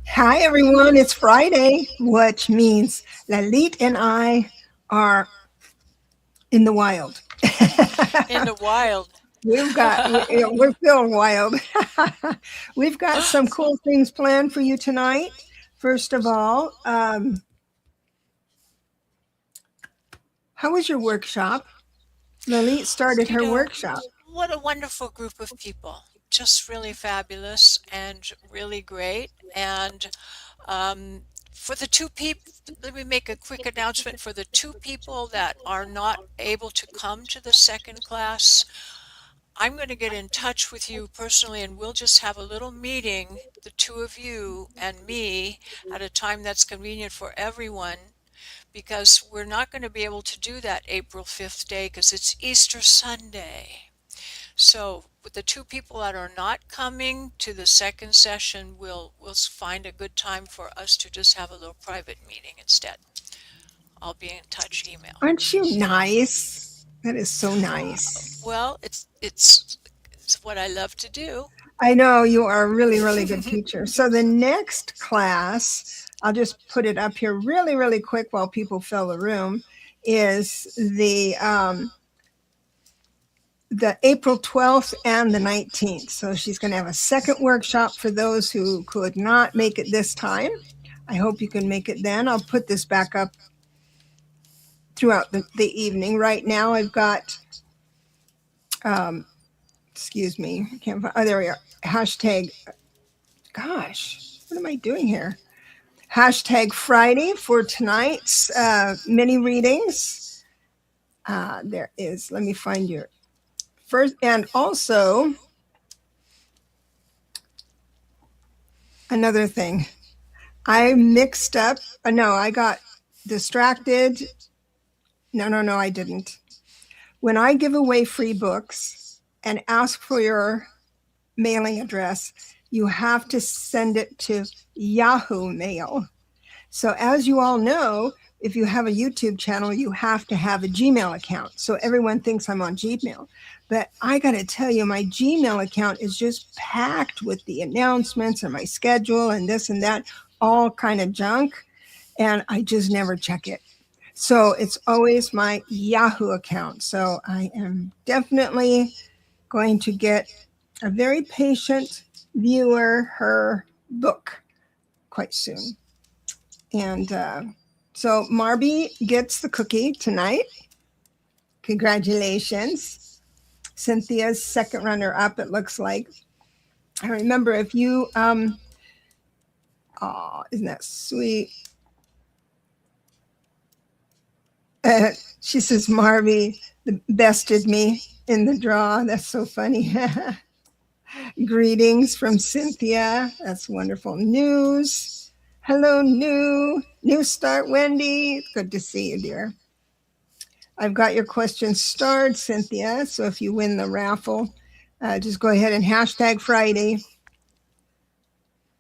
Hi, everyone. It's Friday, which means Lalit and I are in the wild. In the wild. We're feeling wild. We've got some cool things planned for you tonight. First of all, how was your workshop? Lalit started You her know, workshop. what a wonderful group of people. Just really fabulous and really great. And um, for the two people, let me make a quick announcement for the two people that are not able to come to the second class. I'm going to get in touch with you personally and we'll just have a little meeting, the two of you and me, at a time that's convenient for everyone because we're not going to be able to do that April 5th day because it's Easter Sunday. So with the two people that are not coming to the second session, we'll find a good time for us to just have a little private meeting instead. I'll be in touch email. Aren't you nice? That is so nice. Well, it's what I love to do. I know you are a really, really good teacher. So the next class, I'll just put it up here really, really quick while people fill the room, is the April 12th and the 19th. So she's going to have a second workshop for those who could not make it this time. I hope you can make it then. I'll put this back up throughout the evening. Right now, I've got, um, excuse me, I can't find, oh, there we are. Hashtag, gosh, what am I doing here? Hashtag Friday for tonight's mini readings. There is, let me find your first, and also another thing. I mixed up, no, I got distracted. No, I didn't. When I give away free books and ask for your mailing address, you have to send it to Yahoo Mail. So, as you all know, if you have a YouTube channel, you have to have a Gmail account. So, everyone thinks I'm on Gmail. But I got to tell you, my Gmail account is just packed with the announcements and my schedule and this and that, all kind of junk. And I just never check it. So, it's always my Yahoo account. So, I am definitely going to get a very patient viewer her book quite soon. And so Marby gets the cookie tonight. Congratulations. Cynthia's second runner up, it looks like. I remember if you, oh, isn't that sweet? Uh, she says, Marby bested me in the draw. That's so funny. Greetings from Cynthia. That's wonderful news. Hello, new start, Wendy. Good to see you, dear. I've got your questions starred, Cynthia. So if you win the raffle, just go ahead and hashtag Friday,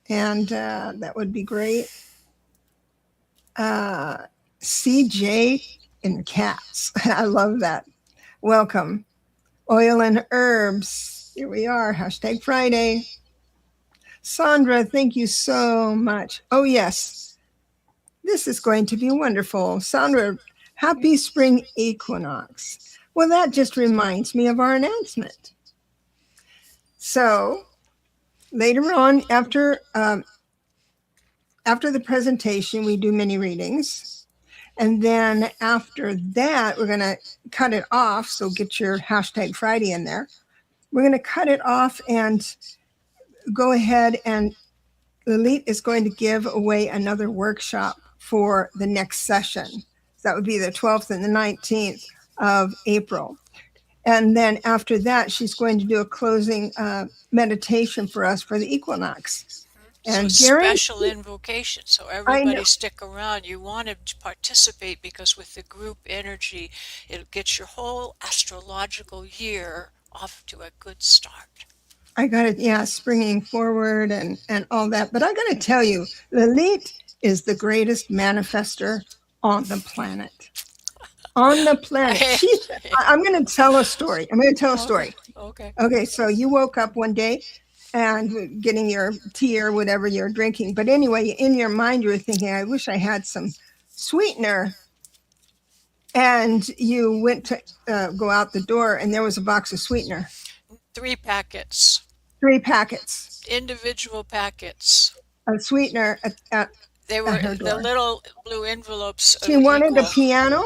and that would be great. Uh, CJ and cats. I love that. Welcome. Oil and herbs. Here we are. Hashtag Friday. Sandra, thank you so much. Oh, yes. This is going to be wonderful. Sandra, happy spring equinox. Well, that just reminds me of our announcement. So later on, after the presentation, we do mini readings. And then after that, we're going to cut it off. So get your hashtag Friday in there. We're going to cut it off and go ahead, and Lalit is going to give away another workshop for the next session. So that would be the 12th and the 19th of April. And then after that, she's going to do a closing meditation for us for the equinox. So And Garen, special invocation. So I know, everybody stick around. You want to participate because with the group energy, it gets your whole astrological year off to a good start. I got it. Yeah, springing forward and all that. But I got to tell you, Lalit is the greatest manifester on the planet. On the planet. I, I'm going to tell a story. I'm going to tell a okay, story. okay. Okay, so you woke up one day. and getting your tea or whatever you're drinking. But anyway, in your mind, you were thinking, I wish I had some sweetener. And you went to go out the door, and there was a box of sweetener, 3 packets, 3 packets individual packets. of sweetener They at were her the door. little blue envelopes She of wanted a equal. piano.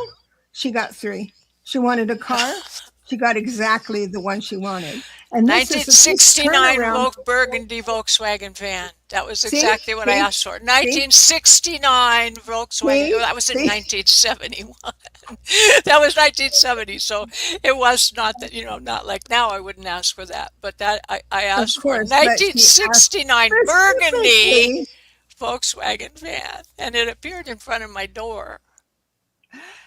She got three. She wanted a car. She got exactly the one she wanted. And this is a big 1969 turnaround. Burgundy Volkswagen van. That was See, exactly what I see, asked for. see, 1969 Volkswagen. see, That was in see. 1971. That was 1970. So it was not that, not like now I wouldn't ask for that. But that I Of asked for course, but she asked 1969 Burgundy specifically. Volkswagen van. And it appeared in front of my door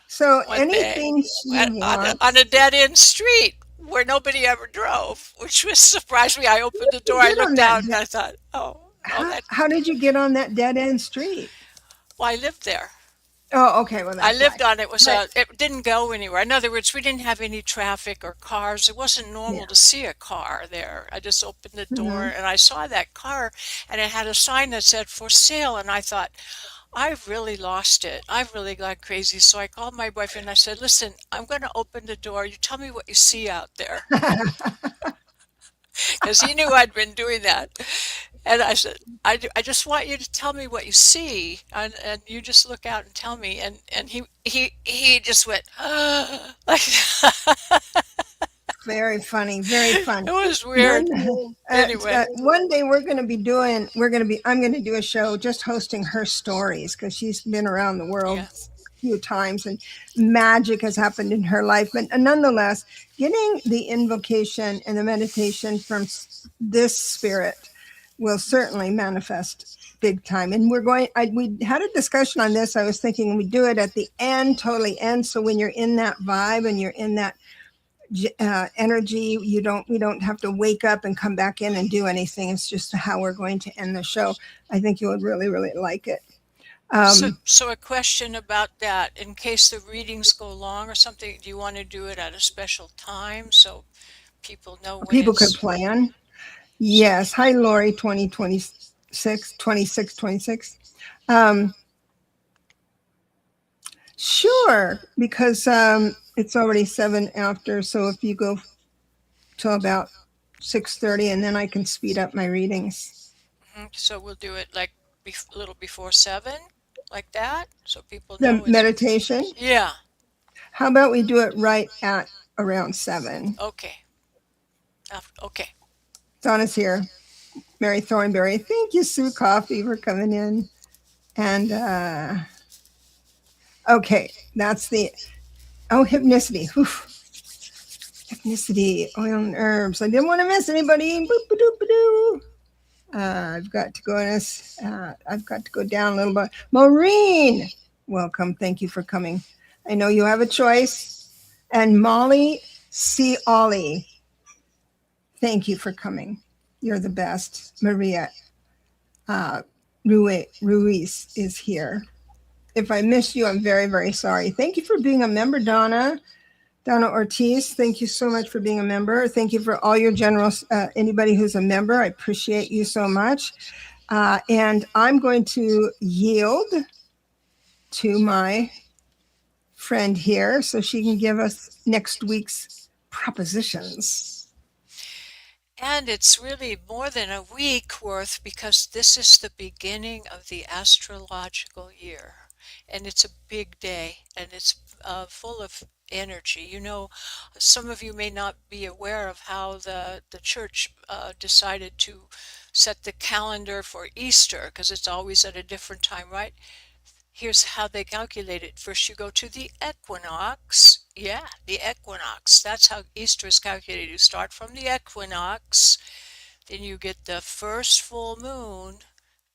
So one day anything she on a wants. dead end street where nobody ever drove, which was surprised me. I opened the door, You I get on looked that. out, and I thought, oh, no, How did you get on that dead end street? well, I lived there. Oh, okay. Well, I that's why. lived on it. But It didn't go anywhere. In other words, we didn't have any traffic or cars. It wasn't yeah. normal to see a car there. I just opened the door Hmm. and I saw that car and it had a sign that said for sale. And I thought, I've really lost it. I've really gone crazy. So I called my boyfriend and I said, listen, I'm going to open the door. You tell me what you see out there. Because he knew I'd been doing that. And I said, I just want you to tell me what you see, and you just look out and tell me. And he just went, like, Very funny. Very it fun. was weird. One, Anyway, one day we're going to be doing. I'm going to do a show just hosting her stories because she's been around the world yeah. a few times and magic has happened in her life. But nonetheless, getting the invocation and the meditation from this spirit will certainly manifest big time. And we had a discussion on this. I was thinking we do it at the end, totally end. So when you're in that vibe and you're in that energy, we don't have to wake up and come back in and do anything. It's just how we're going to end the show. I think you would really, really like it. So a question about that, in case the readings go long or something, do you want to do it at a special time so people know when People could it's plan. so? Yes. Hi, Lori, 2026, 26, 26. Um, sure, because it's already 7 after. So if you go till about 6:30, and then I can speed up my readings. So we'll do it like a little before 7, like that, so people The know it's meditation. yeah. How about we do it right at around 7? Okay. Okay. Donna's here. Mary Thornberry. Thank you, Sue Coffee, for coming in. And okay, that's the hypnicity. Whew. Hypnicity, oil and herbs. I didn't want to miss anybody. Boop-a-doop-a-doo. I've got to go in this. I've got to go down a little bit. Maureen, welcome. Thank you for coming. I know you have a choice. And Molly C. Ollie, thank you for coming. You're the best. Maria Ruiz is here. If I missed you, I'm very, very sorry. Thank you for being a member, Donna. Donna Ortiz, thank you so much for being a member. Thank you for all your generous, anybody who's a member. I appreciate you so much. And I'm going to yield to my friend here so she can give us next week's propositions. And it's really more than a week worth because this is the beginning of the astrological year. And it's a big day and it's full of energy. Some of you may not be aware of how the church decided to set the calendar for Easter because it's always at a different time, right? Here's how they calculate it. First, you go to the equinox. Yeah, the equinox. That's how Easter is calculated. You start from the equinox, then you get the first full moon,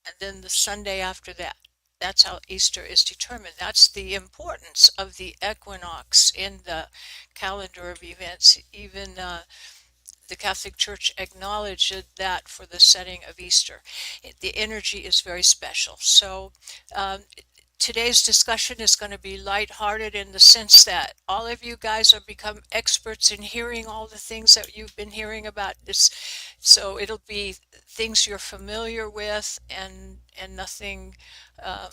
and then the Sunday after that. That's how Easter is determined. That's the importance of the equinox in the calendar of events. Even the Catholic Church acknowledged that for the setting of Easter. The energy is very special. So um, today's discussion is going to be lighthearted in the sense that all of you guys are become experts in hearing all the things that you've been hearing about this. So it'll be things you're familiar with, and nothing um,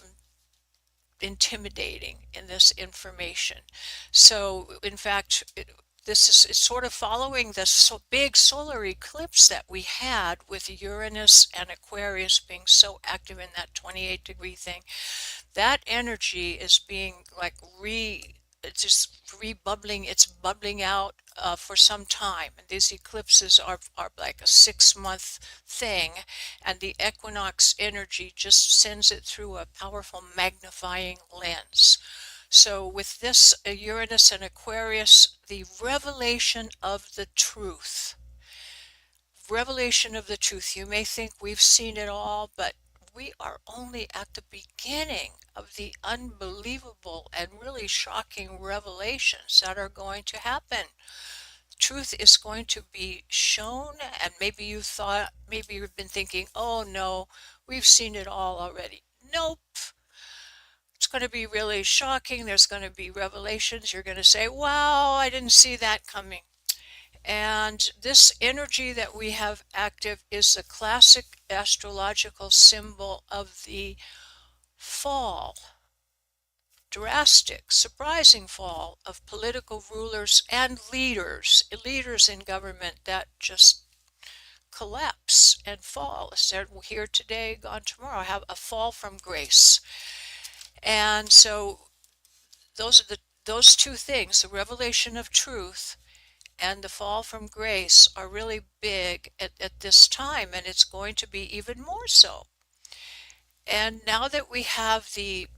intimidating in this information. So in fact, this is it's sort of following the big solar eclipse that we had with Uranus and Aquarius being so active in that 28-degree thing. That energy is being like it's just rebubbling, it's bubbling out for some time. And these eclipses are like a 6-month thing, and the equinox energy just sends it through a powerful magnifying lens. So with this Uranus and Aquarius, the revelation of the truth. Revelation of the truth. You may think we've seen it all, but we are only at the beginning of the unbelievable and really shocking revelations that are going to happen. Truth is going to be shown, and maybe you've been thinking, oh no, we've seen it all already. Nope. It's going to be really shocking. There's going to be revelations. You're going to say, wow, I didn't see that coming. And this energy that we have active is the classic astrological symbol of the fall, drastic, surprising fall of political rulers and leaders in government that just collapse and fall. They're here today, gone tomorrow, have a fall from grace. And so those two things, the revelation of truth and the fall from grace, are really big at this time, and it's going to be even more so. And now that we have the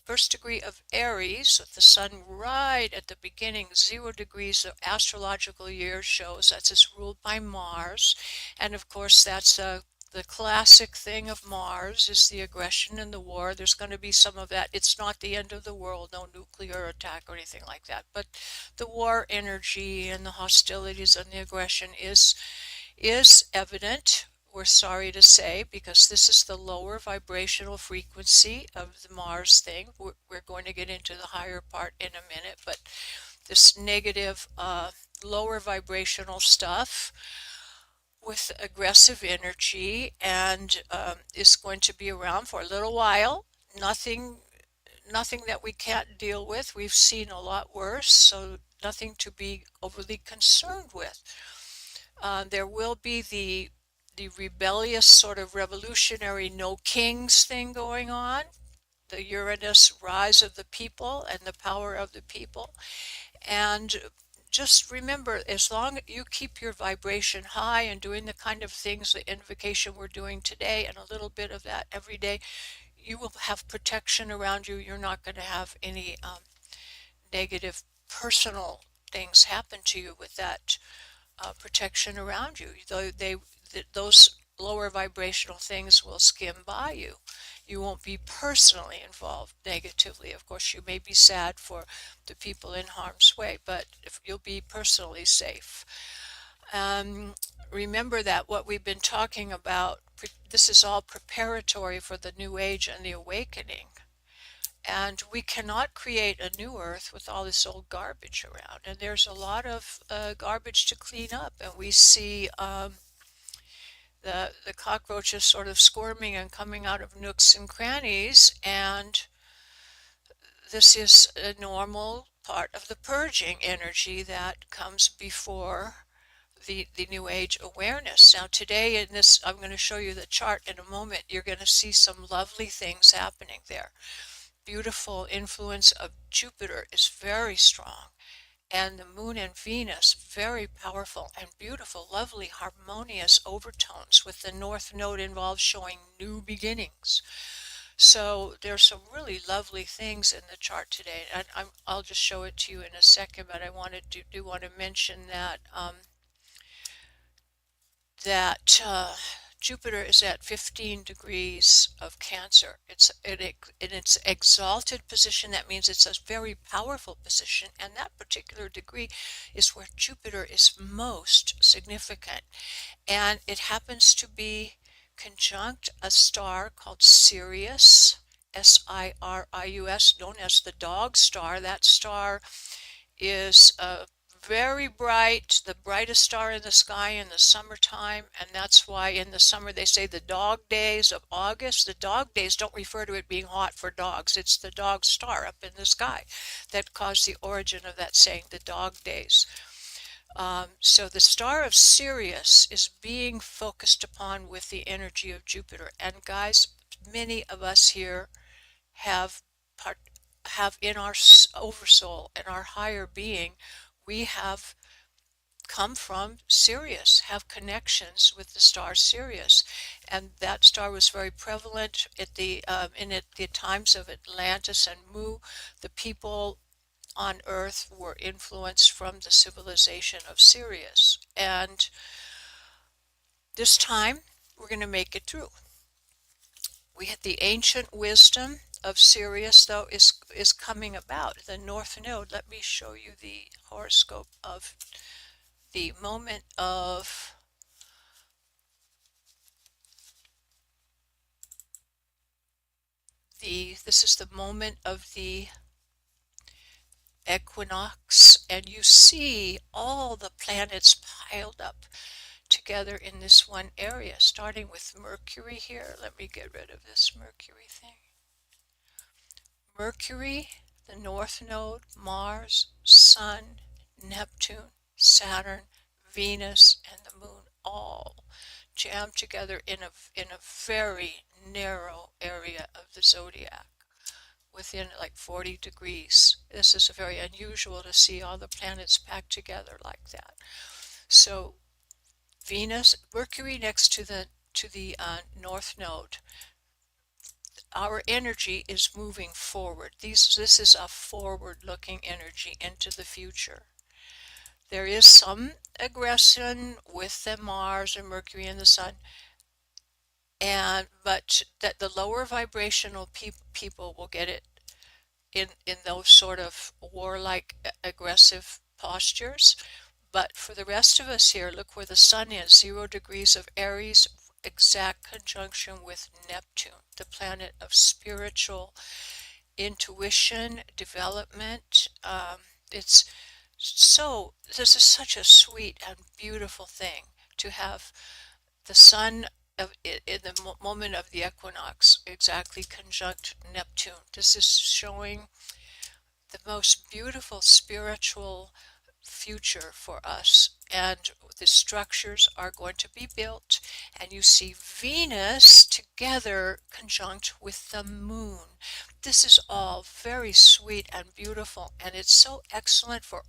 first degree of Aries, with the sun right at the beginning, 0 degrees of astrological year shows that's it's ruled by Mars. And of course, that's the classic thing of Mars is the aggression and the war. There's going to be some of that. It's not the end of the world, no nuclear attack or anything like that. But the war energy and the hostilities and the aggression is evident. We're sorry to say, because this is the lower vibrational frequency of the Mars thing. We're going to get into the higher part in a minute, but this negative, lower vibrational stuff with aggressive energy and is going to be around for a little while. Nothing that we can't deal with. We've seen a lot worse, so nothing to be overly concerned with. There will be the rebellious sort of revolutionary no kings thing going on, the Uranus rise of the people and the power of the people. And just remember, as long as you keep your vibration high and doing the kind of things, the invocation we're doing today, and a little bit of that every day, you will have protection around you. You're not going to have any negative personal things happen to you with that protection around you. Those lower vibrational things will skim by you. You won't be personally involved negatively. Of course, you may be sad for the people in harm's way, but you'll be personally safe. Remember that what we've been talking about, this is all preparatory for the new age and the awakening. And we cannot create a new earth with all this old garbage around. And there's a lot of garbage to clean up. And we see the cockroaches sort of squirming and coming out of nooks and crannies. And this is a normal part of the purging energy that comes before the new age awareness. Now today in this, I'm going to show you the chart in a moment. You're going to see some lovely things happening there. Beautiful influence of Jupiter is very strong, and the moon and Venus very powerful and beautiful, lovely, harmonious overtones, with the north node involved showing new beginnings. So there's some really lovely things in the chart today, and I'll just show it to you in a second, but I do want to mention that Jupiter is at 15 degrees of Cancer. It's in its exalted position. That means it's a very powerful position, and that particular degree is where Jupiter is most significant. And it happens to be conjunct a star called Sirius, Sirius, known as the dog star. That star is very bright, the brightest star in the sky in the summertime, and that's why in the summer they say the dog days of August. The dog days don't refer to it being hot for dogs. It's the dog star up in the sky that caused the origin of that saying, the dog days. So the star of Sirius is being focused upon with the energy of Jupiter. And guys, many of us here have part have in our oversoul and our higher being, we have come from Sirius, have connections with the star Sirius, and that star was very prevalent at the times of Atlantis and Mu. The people on Earth were influenced from the civilization of Sirius, and this time we're going to make it through. We had the ancient wisdom of Sirius, though, is coming about. The North Node. Let me show you the horoscope of the moment of this is the moment of the equinox, and you see all the planets piled up together in this one area, starting with Mercury here. Let me get rid of this Mercury thing. Mercury, the North Node, Mars, Sun, Neptune, Saturn, Venus, and the Moon all jammed together in a very narrow area of the zodiac, within like 40 degrees. This is very unusual to see all the planets packed together like that. So Venus, Mercury next to the North Node. Our energy is moving forward. This is a forward-looking energy into the future. There is some aggression with the Mars and Mercury and the Sun, but that the lower vibrational people will get it in those sort of warlike, aggressive postures. But for the rest of us here, look where the Sun is, 0 degrees of Aries, exact conjunction with Neptune, the planet of spiritual intuition, development. This is such a sweet and beautiful thing to have the Sun in the moment of the equinox exactly conjunct Neptune. This is showing the most beautiful spiritual future for us, and the structures are going to be built, and you see Venus together conjunct with the Moon. This is all very sweet and beautiful, and it's so excellent for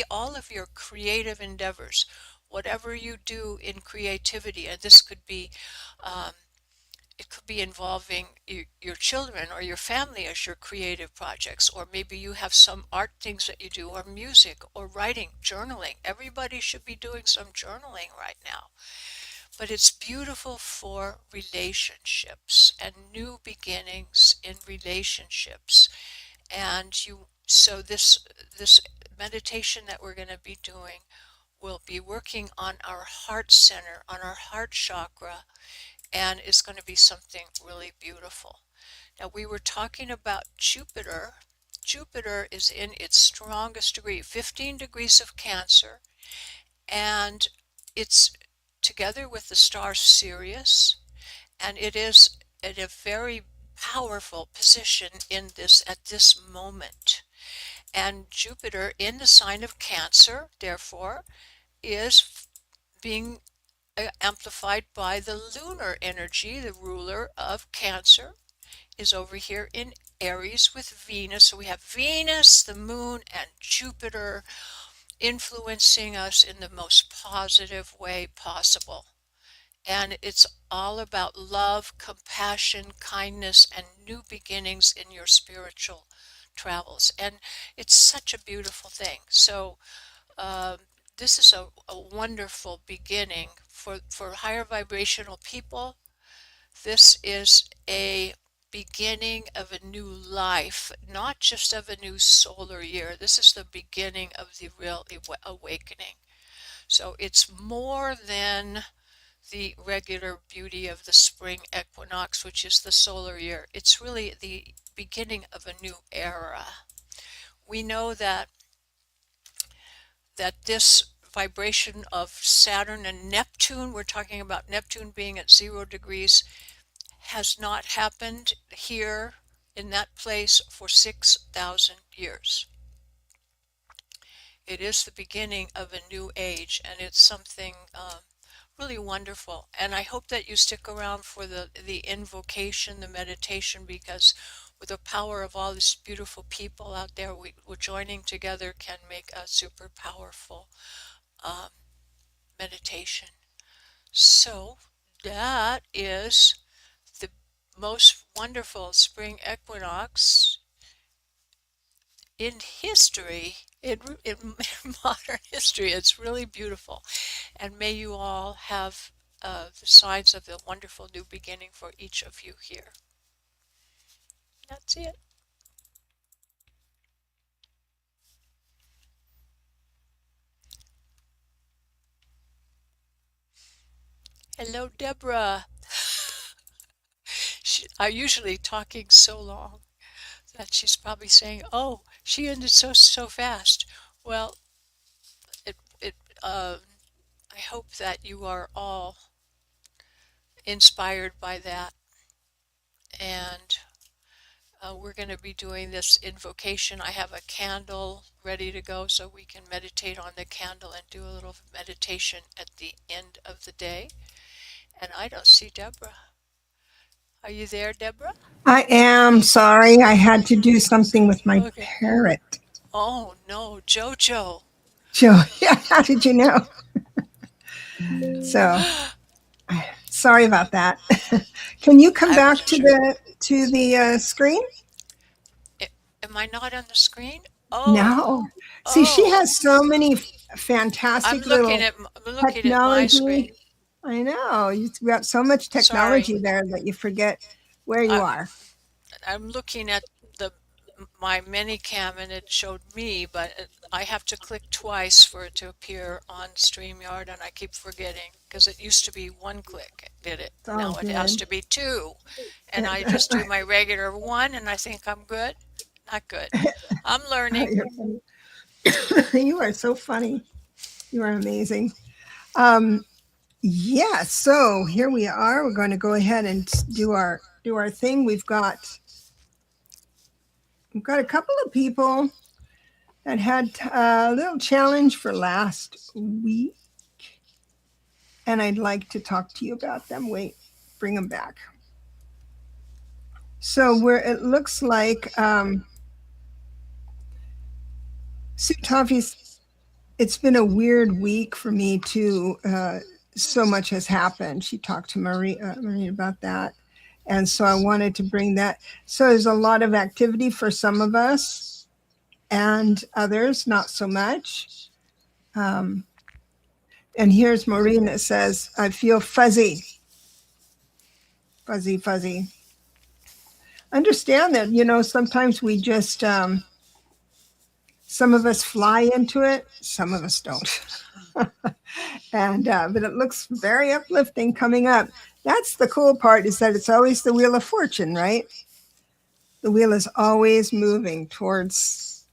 all of your creative endeavors, whatever you do in creativity. And this could be it could be involving your children or your family as your creative projects, or maybe you have some art things that you do, or music, or writing, journaling. Everybody should be doing some journaling right now. But it's beautiful for relationships and new beginnings in relationships. And so this meditation that we're going to be doing will be working on our heart center, on our heart chakra, and it's going to be something really beautiful. Now, we were talking about Jupiter. Jupiter is in its strongest degree, 15 degrees of Cancer, and it's together with the star Sirius, and it is in a very powerful position at this moment. And Jupiter in the sign of Cancer, therefore, is being amplified by the lunar energy. The ruler of Cancer is over here in Aries with Venus. So we have Venus, the Moon, and Jupiter influencing us in the most positive way possible. And it's all about love, compassion, kindness, and new beginnings in your spiritual travels. And it's such a beautiful thing. So this is a wonderful beginning for higher vibrational people. This is a beginning of a new life, not just of a new solar year. This is the beginning of the real awakening. So it's more than the regular beauty of the spring equinox, which is the solar year. It's really the beginning of a new era. We know that this vibration of Saturn and Neptune, we're talking about Neptune being at 0 degrees, has not happened here in that place for 6,000 years. It is the beginning of a new age, and it's something really wonderful. And I hope that you stick around for the invocation, the meditation, because with the power of all these beautiful people out there, we're joining together can make a super powerful um, meditation. So that is the most wonderful spring equinox in history, in modern history. It's really beautiful. And may you all have the signs of the wonderful new beginning for each of you here. That's it. Hello, Deborah. I'm usually talking so long that she's probably saying, "Oh, she ended so fast." Well, it I hope that you are all inspired by that, and we're going to be doing this invocation. I have a candle ready to go so we can meditate on the candle and do a little meditation at the end of the day. And I don't see Deborah. Are you there, Deborah? I am sorry. I had to do something with my Okay. parrot. Oh no, Jojo. Joe, yeah, how did you know? So sorry about that. Can you come I back wasn't to sure. the screen? Am I not on the screen? Oh, No. See, she oh. has so many fantastic little I'm looking at my technology. screen. I know. You've got so much Sorry. technology there that you forget where you I, are. I'm looking at the my minicam and it showed me, but I have to click twice for it to appear on StreamYard, and I keep forgetting because it used to be one click, did it? It's all Now it has good. to be two, and I That's just do right. my regular one, and I think I'm good. Not good. I'm learning. You're funny. You are so funny. You are amazing. Um, yeah, so here we are. We're going to go ahead and do our thing. We've got a couple of people that had a little challenge for last week, and I'd like to talk to you about them. Wait, bring them back. So where it looks like Sue Toffee's, it's been a weird week for me too. So much has happened. She talked to Marie about that. And so I wanted to bring that. So there's a lot of activity for some of us and others, not so much. Um, and here's Maureen that says, I feel fuzzy, fuzzy, fuzzy. Understand that, sometimes we just, some of us fly into it, some of us don't. And but it looks very uplifting coming up. That's the cool part, is that it's always the wheel of fortune, right? The wheel is always moving towards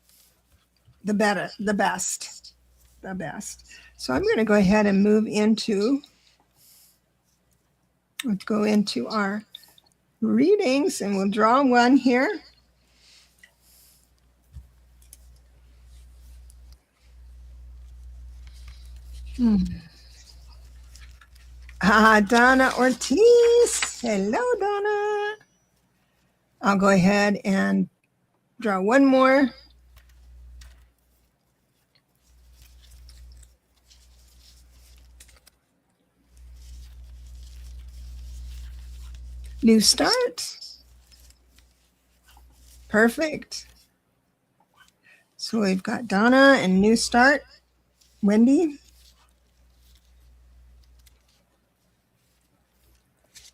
the better, the best, the best. So I'm going to go ahead and let's go into our readings, and we'll draw one here. Donna Ortiz. Hello, Donna. I'll go ahead and draw one more. New start. Perfect. So we've got Donna and new start. Wendy,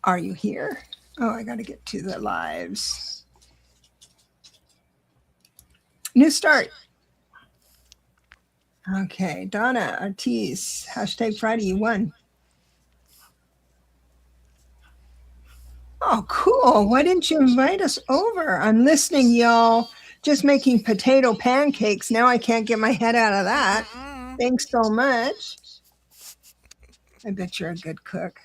are you here? Oh, I got to get to the lives. New start. Okay, Donna Ortiz, hashtag Friday, you won. Oh, cool. Why didn't you invite us over? I'm listening, y'all. Just making potato pancakes. Now I can't get my head out of that. Mm-mm. Thanks so much. I bet you're a good cook.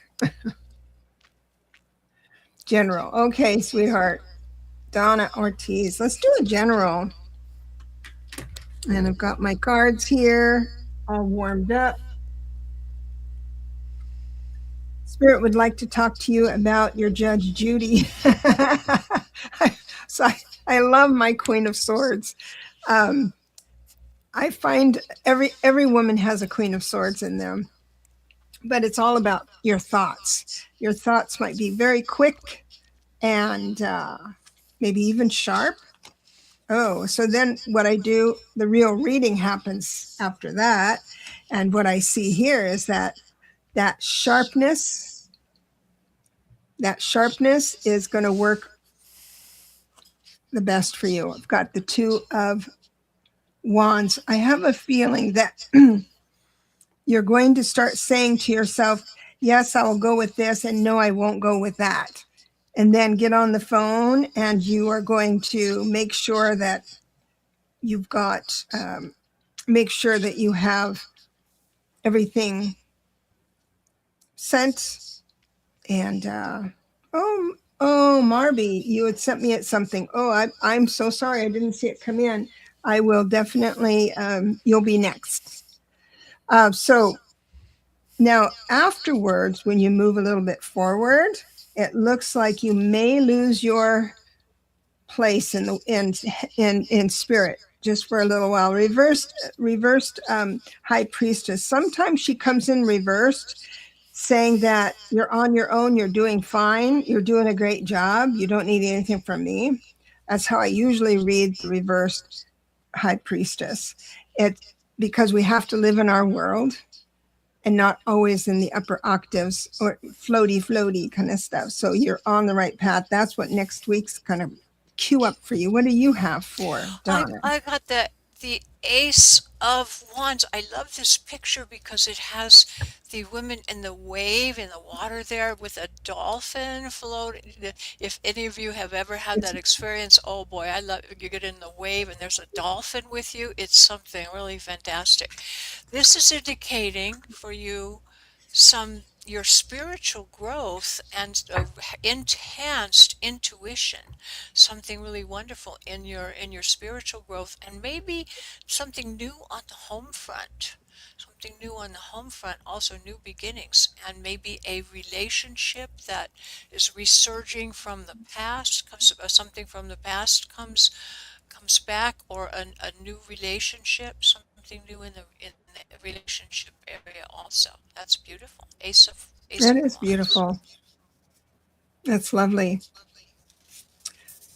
General. Okay, sweetheart. Donna Ortiz. Let's do a general. And I've got my cards here all warmed up. Spirit would like to talk to you about your Judge Judy. so I love my Queen of Swords. Um, I find every woman has a Queen of Swords in them, but it's all about your thoughts. Your thoughts might be very quick and maybe even sharp. Oh, so then what I do, the real reading happens after that. And what I see here is that sharpness, that sharpness is going to work the best for you. I've got the Two of Wands. I have a feeling that you're going to start saying to yourself, yes, I will go with this, and no, I won't go with that. And then get on the phone and you are going to make sure that you've got, make sure that you have everything sent. And, oh, Marby, you had sent me at something. Oh, I'm so sorry. I didn't see it come in. I will definitely, you'll be next. So now afterwards, when you move a little bit forward, it looks like you may lose your place in the in spirit just for a little while. Reversed high priestess. Sometimes she comes in reversed, saying that you're on your own, you're doing fine, you're doing a great job, you don't need anything from me. That's how I usually read the reversed high priestess. It because we have to live in our world and not always in the upper octaves or floaty kind of stuff. So you're on the right path. That's what next week's kind of cue up for you. What do you have for Donna? I got the Ace of Wands. I love this picture because it has the women in the wave in the water there with a dolphin floating. If any of you have ever had It's that experience, oh boy, I love you get in the wave and there's a dolphin with you. It's something really fantastic. This is indicating for you some your spiritual growth and enhanced intuition, something really wonderful in your spiritual growth, and maybe something new on the home front, something new on the home front, also new beginnings, and maybe a relationship that is resurging from the past, something from the past comes back, or a new relationship, something new in the relationship area also. That's beautiful. Ace that of is Wands. beautiful. That's lovely.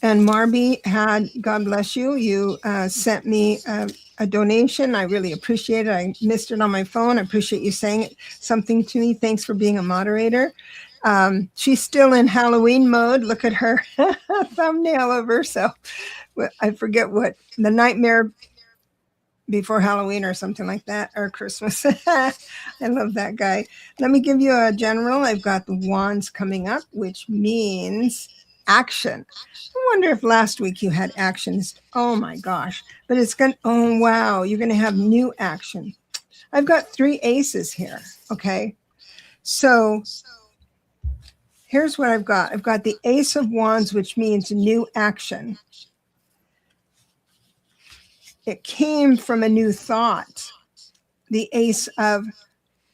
And Marby had, God bless you, you sent me a donation. I really appreciate it. I missed it on my phone. I appreciate you saying something to me. Thanks for being a moderator. She's still in Halloween mode. Look at her thumbnail of herself. I forget what the nightmare before Halloween or something like that, or Christmas. I love that guy. Let me give you a general. I've got the wands coming up, which means action. I wonder if last week you had actions. Oh my gosh. But it's going to, oh wow, you're going to have new action. I've got three aces here. Okay. So here's what I've got. I've got the ace of wands, which means new action. It came from a new thought. The ace of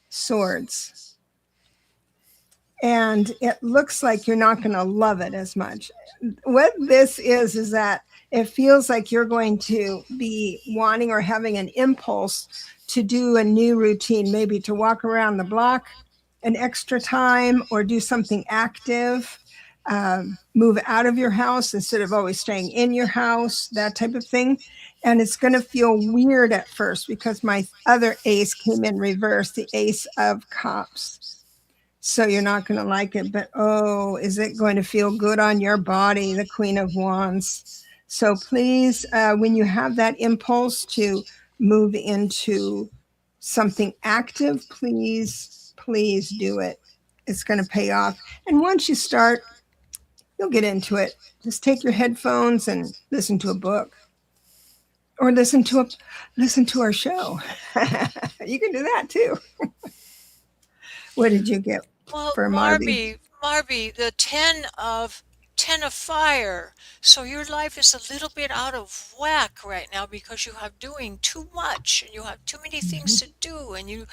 swords. And it looks like you're not going to love it as much. What this is that it feels like you're going to be wanting or having an impulse to do a new routine, maybe to walk around the block an extra time or do something active, move out of your house instead of always staying in your house, that type of thing. And it's going to feel weird at first because my other ace came in reverse, the ace of cups. So you're not going to like it, but oh, is it going to feel good on your body, the Queen of Wands? So please, when you have that impulse to move into something active, please do it. It's going to pay off. And once you start, you'll get into it. Just take your headphones and listen to a book, or listen to our show. You can do that too. What did you get Well, for Marby? Marby, the 10 of fire. So your life is a little bit out of whack right now because you have doing too much and you have too many things Mhm. to do and you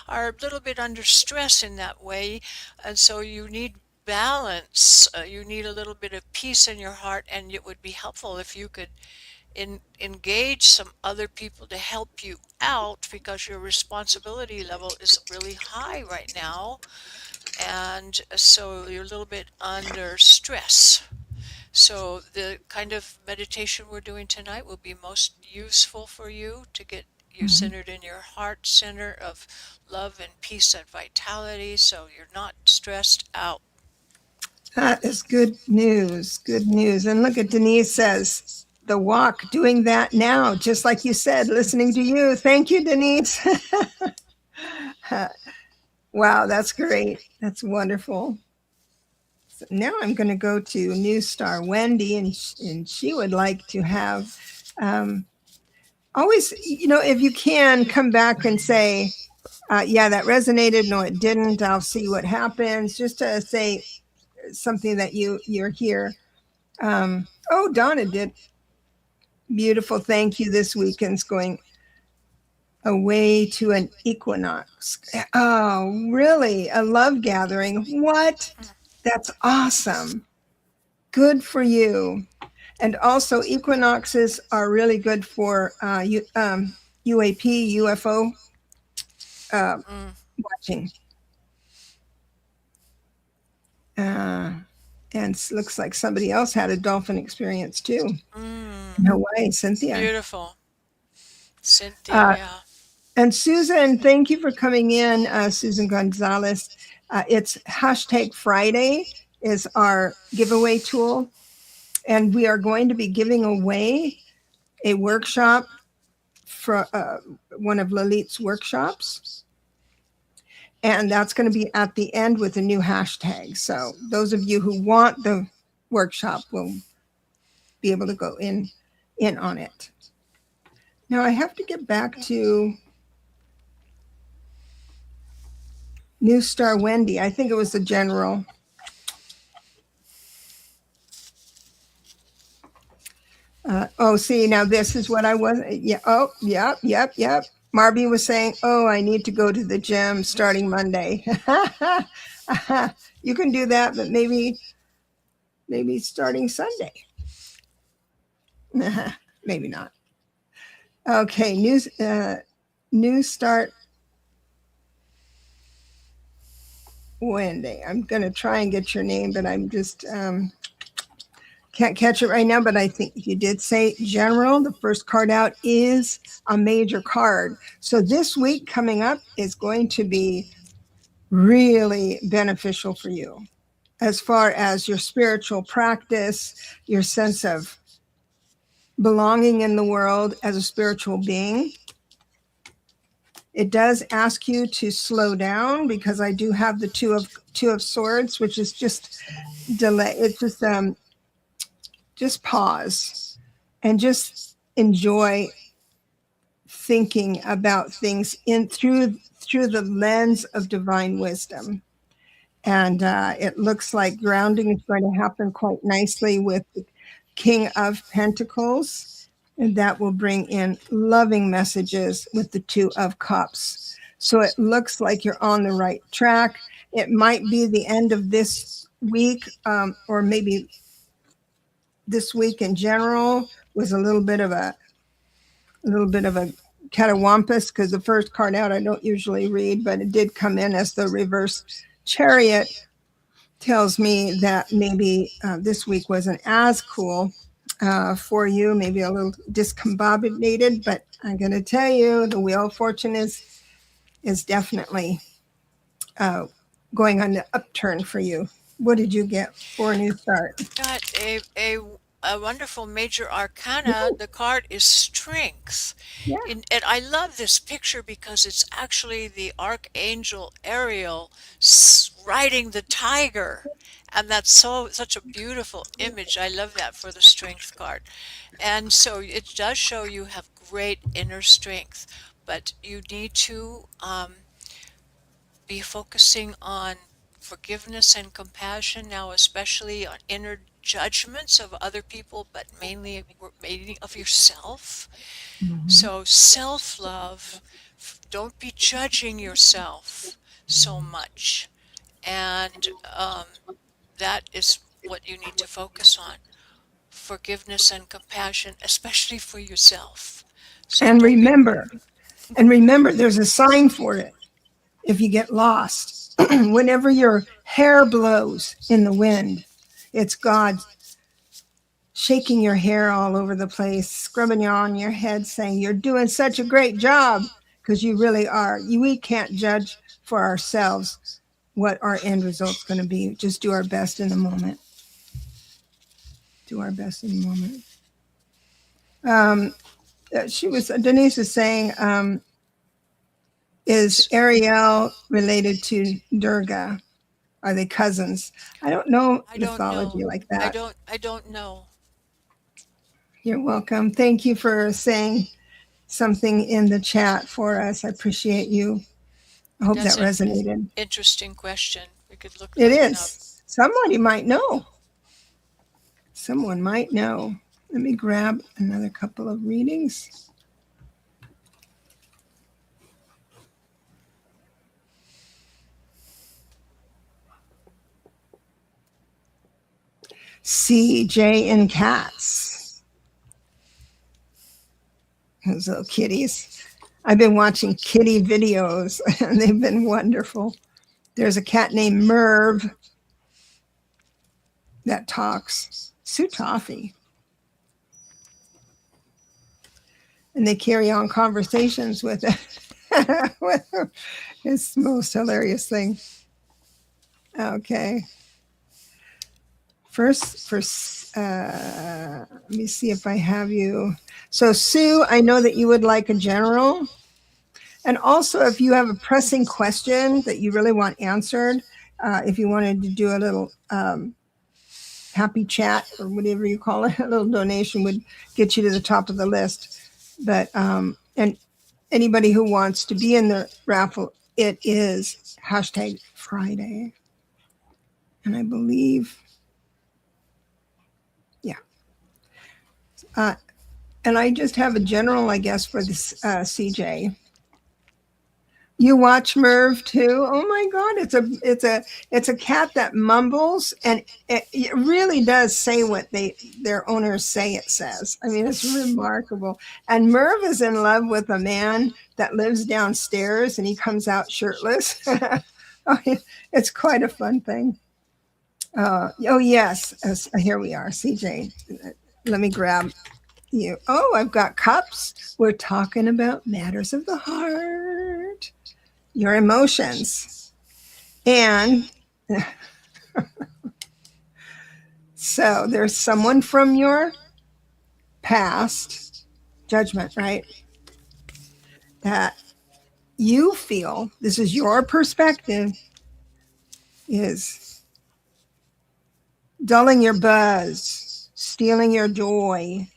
are a little bit under stress in that way. And so you need balance. You need a little bit of peace in your heart, and it would be helpful if you could engage some other people to help you out because your responsibility level is really high right now, and so you're a little bit under stress. So the kind of meditation we're doing tonight will be most useful for you to get you Mhm. centered in your heart center of love and peace and vitality so you're not stressed out. That is good news. Good news. And look at Denise says, the walk, doing that now, just like you said, listening to you. Thank you, Denise. Wow, that's great. That's wonderful. So now I'm going to go to News Star Wendy, and she would like to have um, always, if you can, come back and say, yeah, that resonated. No, it didn't. I'll see what happens. Just to say something that you're here. Oh, Donna did. Beautiful. Thank you. This weekend's going away to an equinox. Oh, really? A love gathering. What? That's awesome. Good for you. And also, equinoxes are really good for UAP, UFO uh, Mm, watching. Uh, and it looks like somebody else had a dolphin experience too mm, in Hawaii, Cynthia. beautiful. Cynthia, Uh, yeah. and Susan, thank you for coming in, Susan Gonzalez. It's hashtag Friday is our giveaway tool. And we are going to be giving away a workshop for one of Lalit's workshops. And that's going to be at the end with a new hashtag. So those of you who want the workshop will be able to go in on it. Now I have to get back to New Star Wendy. I think it was the general. Oh, see, now this is what I was. Yeah. Oh, yep, yep, yep. Marby was saying, "Oh, I need to go to the gym starting Monday." You can do that, but maybe starting Sunday. Maybe not. Okay, new start Wendy. I'm gonna try and get your name, but I'm just can't catch it right now. But I think you did say general. The first card out is a major card. So this week coming up is going to be really beneficial for you as far as your spiritual practice, your sense of belonging in the world as a spiritual being. It does ask you to slow down because I do have the two of swords, which is just delay. It's just pause and just enjoy thinking about things in through the lens of divine wisdom. And it looks like grounding is going to happen quite nicely with the King of Pentacles. And that will bring in loving messages with the Two of Cups. So it looks like you're on the right track. It might be the end of this week, or maybe this week in general was a little bit of a catawampus because the first card out I don't usually read, but it did come in as the reverse chariot. Tells me that maybe this week wasn't as cool for you, maybe a little discombobulated, but I'm going to tell you the wheel of fortune is definitely uh, going on the upturn for you. What did you get for a new start? Got a wonderful major arcana. The card is strength. Yeah. And I love this picture because it's actually the archangel Ariel riding the tiger. And that's such a beautiful image. I love that for the strength card. And so it does show you have great inner strength, but you need to be focusing on forgiveness and compassion now, especially on inner judgments of other people, but mainly of yourself. Mhm. So self-love, don't be judging yourself so much. And that is what you need to focus on. Forgiveness and compassion, especially for yourself. So And don't be, remember, and remember, there's a sign for it if you get lost. Whenever your hair blows in the wind, it's God shaking your hair all over the place, scrubbing you on your head, saying, "You're doing such a great job," because you really are. We can't judge for ourselves what our end result's going to be. Just do our best in the moment. Do our best in the moment. Um, Denise is saying, is Ariel related to Durga? Are they cousins? I don't know I don't mythology know. like that. I don't know. You're welcome. Thank you for saying something in the chat for us. I appreciate you. I hope that That's an resonated. interesting question. We could look It that one up. is. Somebody might know. Someone might know. Let me grab another couple of readings. CJ and cats. Those little kitties. I've been watching kitty videos and they've been wonderful. There's a cat named Merv that talks. Sue Toffee. And they carry on conversations with it. It's the most hilarious thing. Okay. First, let me see if I have you. So, Sue, I know that you would like a general. And also, if you have a pressing question that you really want answered, if you wanted to do a little happy chat or whatever you call it, a little donation would get you to the top of the list. But, and anybody who wants to be in the raffle, it is hashtag Friday. And I believe, yeah. And I just have a general, I guess, for this CJ. You watch Merv too? Oh my God, it's a cat that mumbles, and it really does say what their owners say it says. I mean, it's remarkable. And Merv is in love with a man that lives downstairs, and he comes out shirtless. Oh, it's quite a fun thing. Oh yes, here we are, CJ. Let me grab you. Oh, I've got cups. We're talking about matters of the heart, your emotions. And so there's someone from your past, judgment, right? That you feel, this is your perspective, is dulling your buzz, stealing your joy,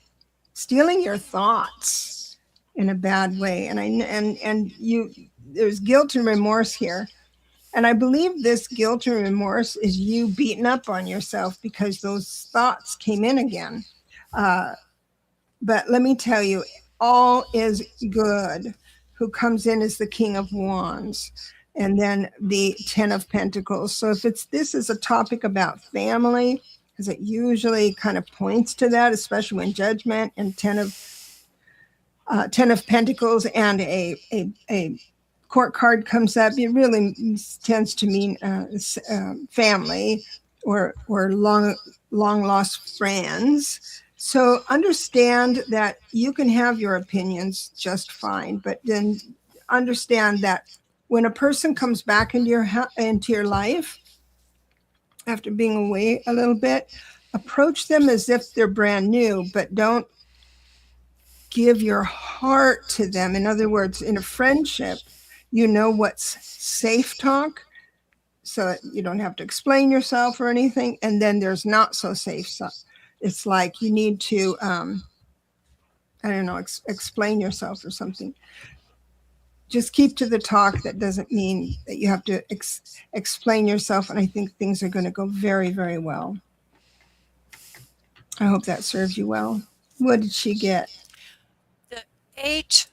stealing your thoughts in a bad way. And you, there's guilt and remorse here. And I believe this guilt and remorse is you beating up on yourself because those thoughts came in again. Uh, but let me tell you, all is good. Who comes in is the King of Wands, and then the Ten of Pentacles. So if this is a topic about family, because it usually kind of points to that, especially when judgment and Ten of Pentacles and a court card comes up, it really tends to mean family or long lost friends. So understand that you can have your opinions just fine, but then understand that when a person comes back into your life after being away a little bit, approach them as if they're brand new, but don't give your heart to them. In other words, in a friendship, you know what's safe talk. so that you don't have to explain yourself or anything. And then there's not so safe stuff. It's like you need to, I don't know, explain yourself or something. Just keep to the talk. That doesn't mean that you have to explain yourself. And I think things are going to go very, very well. I hope that serves you well. What did she get? The eight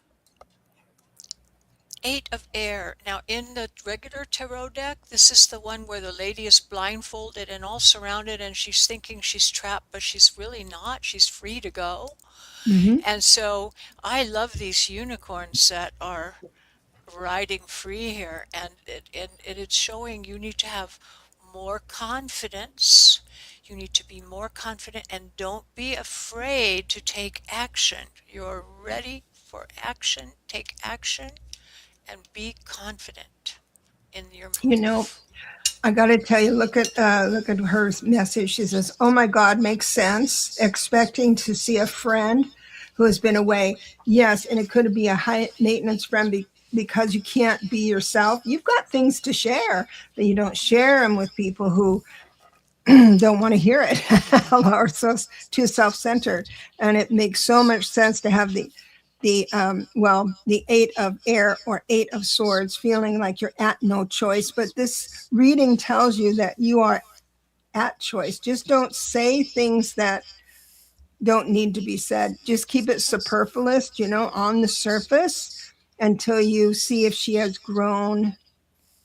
of air. Now in the regular tarot deck, this is the one where the lady is blindfolded and all surrounded and she's thinking she's trapped, but she's really not. She's free to go. Mm-hmm. And so I love these unicorns that are riding free here, and it's showing you need to have more confidence. You need to be more confident and don't be afraid to take action. You're ready for action. Take action and be confident in your You know, move. I got to tell you, look at her message. She says, "Oh my God, makes sense. Expecting to see a friend who has been away. Yes, and it could be a high maintenance friend because you can't be yourself. You've got things to share, but you don't share them with people who don't want to hear it or so too self-centered. And it makes so much sense to have the eight of air or eight of swords, feeling like you're at no choice. But this reading tells you that you are at choice. Just don't say things that don't need to be said. Just keep it superfluous, on the surface, until you see if she has grown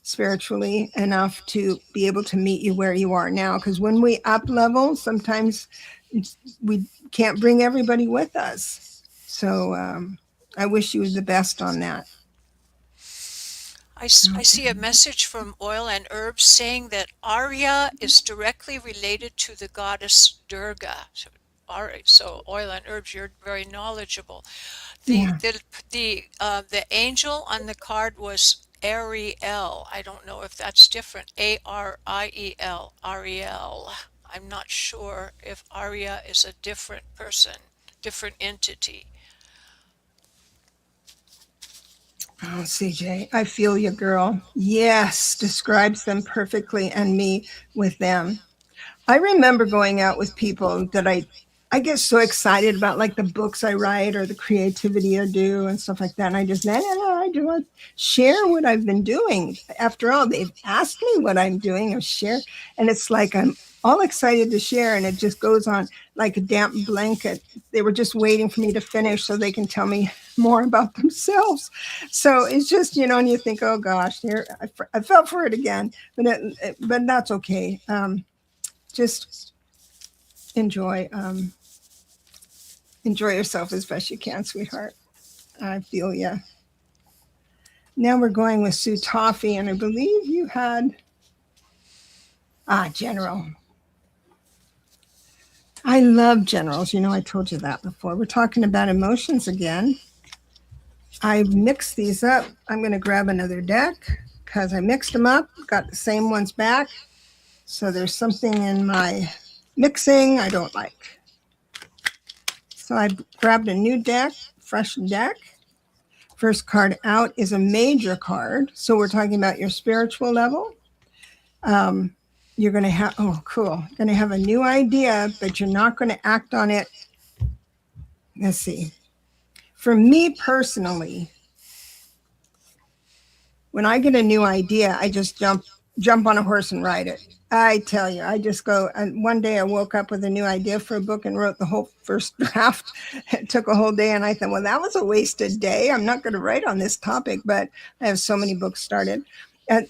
spiritually enough to be able to meet you where you are now. Because when we up level, sometimes we can't bring everybody with us. So I wish you the best on that. I see a message from Oil and Herbs saying that Arya is directly related to the goddess Durga. So Oil and Herbs, you're very knowledgeable. The Yeah. the angel on the card was Ariel. I don't know if that's different. Ariel, Ariel. I'm not sure if Arya is a different person, different entity. Oh, CJ, I feel you, girl. Yes, describes them perfectly, and me with them. I remember going out with people that I get so excited about, like the books I write or the creativity I do and stuff like that. And I just, no, no, no, I do want to share what I've been doing. After all, they've asked me what I'm doing or share. And it's like I'm all excited to share, and it just goes on like a damp blanket. They were just waiting for me to finish so they can tell me more about themselves. So it's just, and you think, oh gosh, here I felt for it again, but that's okay. Just enjoy enjoy yourself as best you can, sweetheart. I feel ya. Now we're going with Sue Toffee, and I believe you had General. I love generals. I told you that before. We're talking about emotions again. I mixed these up. I'm going to grab another deck because I mixed them up, got the same ones back. So there's something in my mixing I don't like. So I grabbed a new deck, fresh deck. First card out is a major card. So we're talking about your spiritual level. You're going to have, oh, cool. Going to have a new idea, but you're not going to act on it. Let's see. For me personally, when I get a new idea, I just jump on a horse and ride it. I tell you, I just go. And one day I woke up with a new idea for a book and wrote the whole first draft. It took a whole day, and I thought, well, that was a wasted day. I'm not going to write on this topic, but I have so many books started.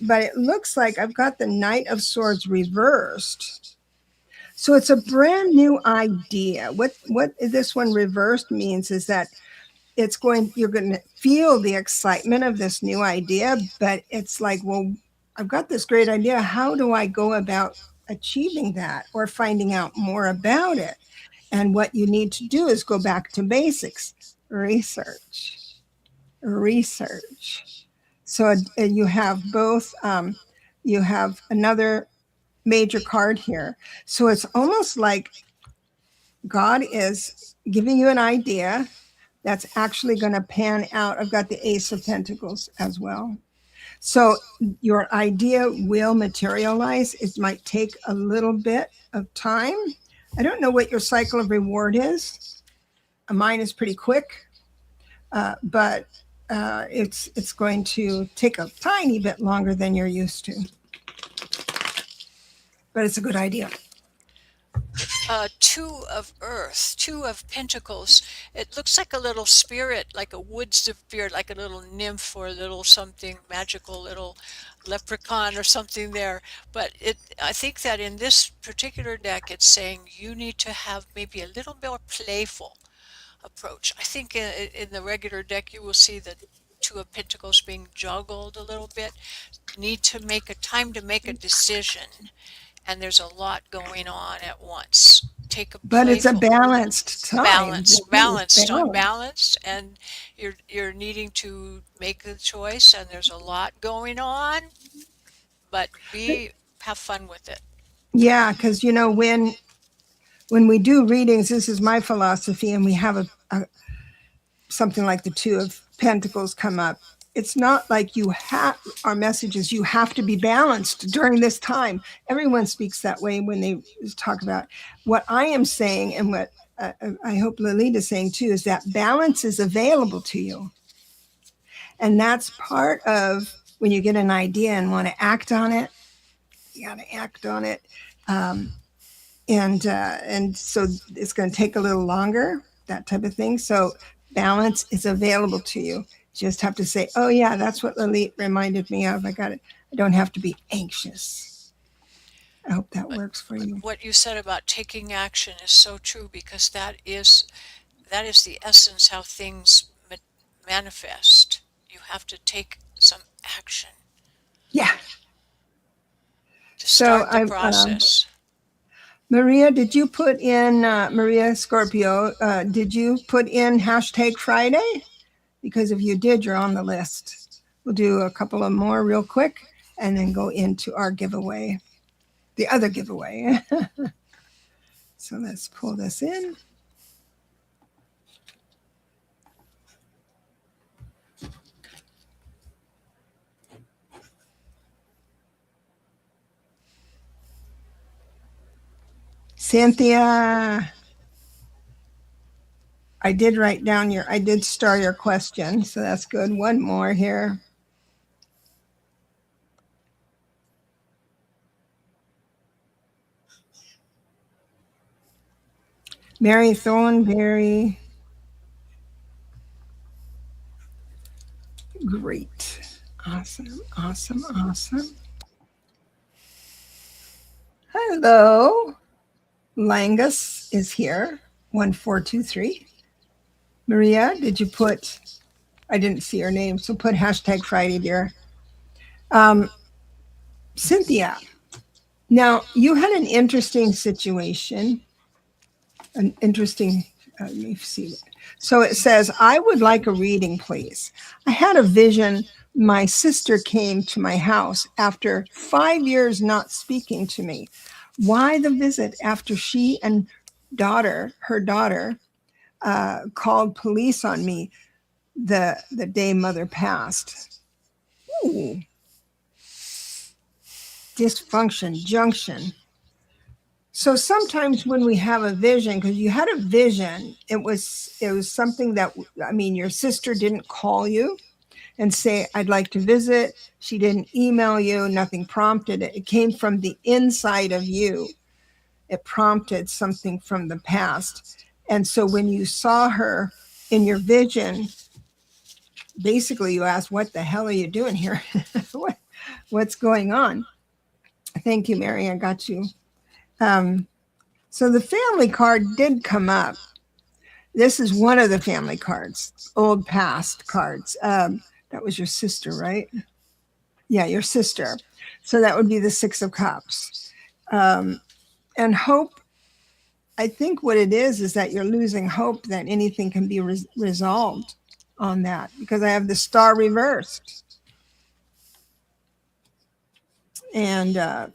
But it looks like I've got the Knight of Swords reversed. So it's a brand new idea. What this one reversed means is that you're going to feel the excitement of this new idea, but it's like, well, I've got this great idea. How do I go about achieving that or finding out more about it? And what you need to do is go back to basics, research. So you have both, you have another major card here. So it's almost like God is giving you an idea that's actually going to pan out. I've got the Ace of Pentacles as well. So your idea will materialize. It might take a little bit of time. I don't know what your cycle of reward is. Mine is pretty quick, but it's going to take a tiny bit longer than you're used to. But it's a good idea. Two of Earth, two of Pentacles. It looks like a little spirit, like a wood spirit, like a little nymph or a little something magical, little leprechaun or something there. But I think that in this particular deck, it's saying you need to have maybe a little more playful approach. I think in the regular deck, you will see the Two of Pentacles being juggled a little bit. Need to make a time to make a decision, and there's a lot going on at once. Take a But it's a playful balanced time. balanced, and you're needing to make a choice, and there's a lot going on, but have fun with it. Yeah, because when we do readings, this is my philosophy, and we have something like the Two of Pentacles come up. It's not like our messages, you have to be balanced during this time. Everyone speaks that way when they talk about what I am saying, and what I hope Lalit is saying too, is that balance is available to you. And that's part of when you get an idea and want to act on it, you got to act on it. And so it's going to take a little longer, that type of thing. So balance is available to you. You just have to say, oh yeah, that's what Lalit reminded me of. I got it. I don't have to be anxious. I hope that works for you. What you said about taking action is so true, because that is the essence how things manifest. You have to take some action. Yeah. To start the process. Maria, did you put in, Maria Scorpio, did you put in hashtag Friday? Because if you did, you're on the list. We'll do a couple of more real quick and then go into our giveaway, the other giveaway. So let's pull this in. Cynthia, I did write down I did star your question, so that's good. One more here. Mary Thornberry. Great. Awesome, awesome, awesome. Hello. Langus is here, 1423. Maria, did you put, I didn't see your name, so put hashtag Friday, dear. Cynthia, now you had an interesting situation, let me see. So it says, I would like a reading, please. I had a vision. My sister came to my house after 5 years not speaking to me. Why the visit after she and her daughter, called police on me the day mother passed? Ooh. Dysfunction, junction. So sometimes when we have a vision, because you had a vision, it was something that, your sister didn't call you and say, I'd like to visit. She didn't email you, nothing prompted it. It came from the inside of you. It prompted something from the past. And so when you saw her in your vision, basically you asked, what the hell are you doing here? What's going on? Thank you, Mary. I got you. So the family card did come up. This is one of the family cards, old past cards. That was your sister, right? Yeah, your sister. So that would be the Six of Cups. And hope, I think what it is that you're losing hope that anything can be resolved on that, because I have the Star reversed. And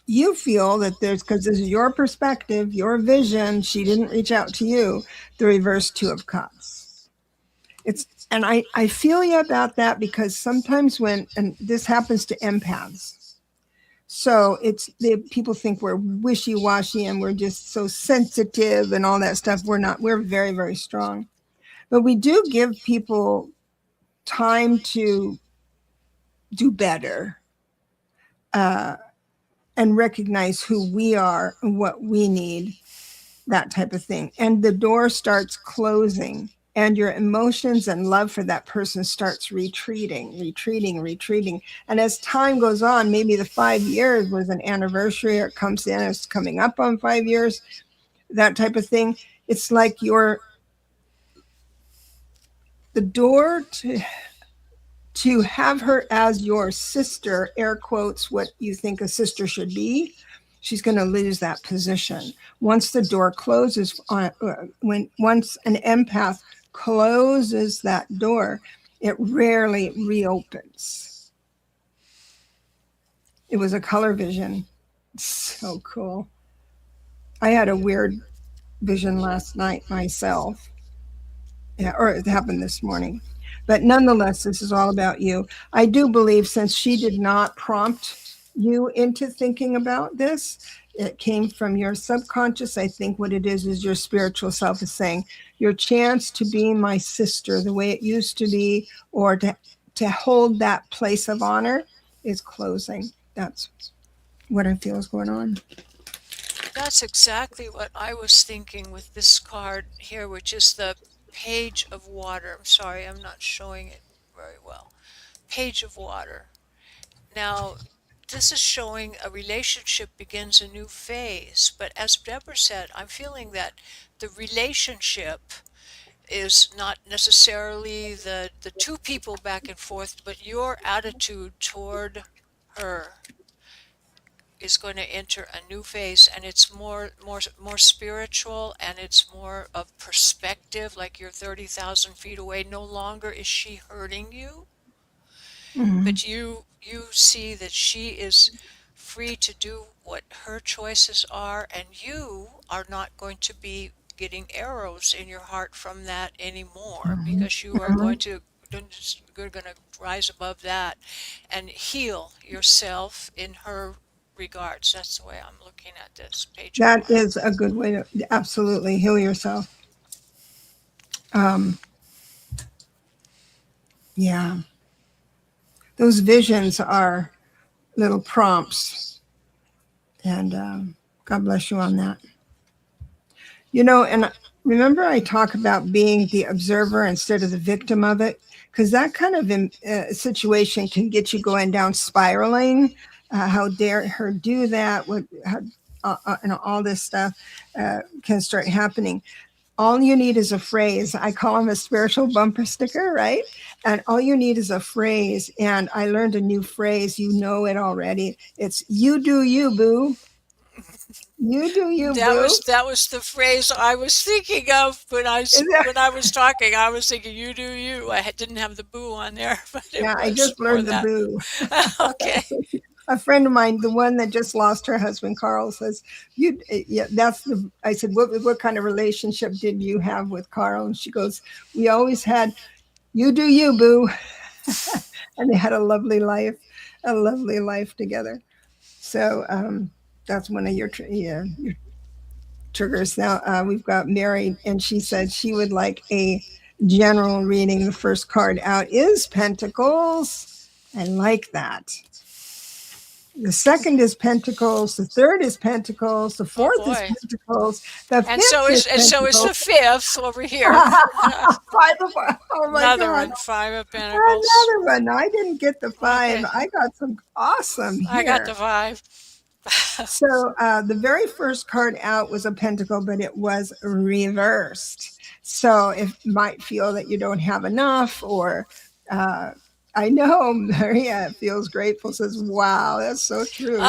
you feel that because this is your perspective, your vision, she didn't reach out to you, the reverse Two of Cups. And I feel you about that, because sometimes when, and this happens to empaths, so it's the people think we're wishy-washy and we're just so sensitive and all that stuff. We're not. We're very, very strong. But we do give people time to do better, uh, and recognize who we are and what we need, that type of thing. And the door starts closing, and your emotions and love for that person starts retreating. And as time goes on, maybe the 5 years was an anniversary, or it comes in, it's coming up on 5 years, that type of thing. It's like the door to have her as your sister, air quotes, what you think a sister should be, she's going to lose that position. Once the door closes, once an empath closes that door, it rarely reopens. It was a color vision. So cool. I had a weird vision last night myself. Yeah, or it happened this morning. But nonetheless, this is all about you. I do believe, since she did not prompt you into thinking about this, it came from your subconscious. I think what it is your spiritual self is saying, your chance to be my sister the way it used to be, or to hold that place of honor, is closing. That's what I feel is going on. That's exactly what I was thinking with this card here, which is the Page of Water. I'm sorry, I'm not showing it very well. Page of Water. Now, this is showing a relationship begins a new phase, but as Deborah said, I'm feeling that the relationship is not necessarily the two people back and forth, but your attitude toward her is going to enter a new phase, and it's more spiritual, and it's more of perspective, like you're 30,000 feet away. No longer is she hurting you, but you see that she is free to do what her choices are, and you are not going to be getting arrows in your heart from that anymore, because you are going to you're going to rise above that and heal yourself in her regards. That's the way I'm looking at this Page of That Water. is a good way to absolutely heal yourself. Yeah. Those visions are little prompts. And God bless you on that. And remember, I talk about being the observer instead of the victim of it, because that kind of situation can get you going down spiraling. How dare her do that? All this stuff can start happening. All you need is a phrase. I call them a spiritual bumper sticker, right? And all you need is a phrase. And I learned a new phrase. You know it already. It's "you do you, boo." You do you, boo. That was the phrase I was thinking of Is that, when I was talking. I was thinking, "You do you." Didn't have the boo on there, but it yeah, I was just more learned the that. boo. Okay. A friend of mine, the one that just lost her husband, Carl, says, "You." Yeah, that's the. I said, "What kind of relationship did you have with Carl?" And she goes, "We always had, you do you, boo," and they had a lovely life together. So that's one of your triggers. Now we've got Mary, and she said she would like a general reading. The first card out is Pentacles. I like that. The second is Pentacles. The third is Pentacles. The Oh fourth is boy. Pentacles. The And fifth is so is Pentacles. the fifth over here. Five of, oh my Another God. one, Five of Pentacles. Another one. I didn't get the five. Okay. I got some awesome I got the here. five. So the very first card out was a pentacle, but it was reversed. So it might feel that you don't have enough, or I know Maria feels grateful, says, wow, that's so true.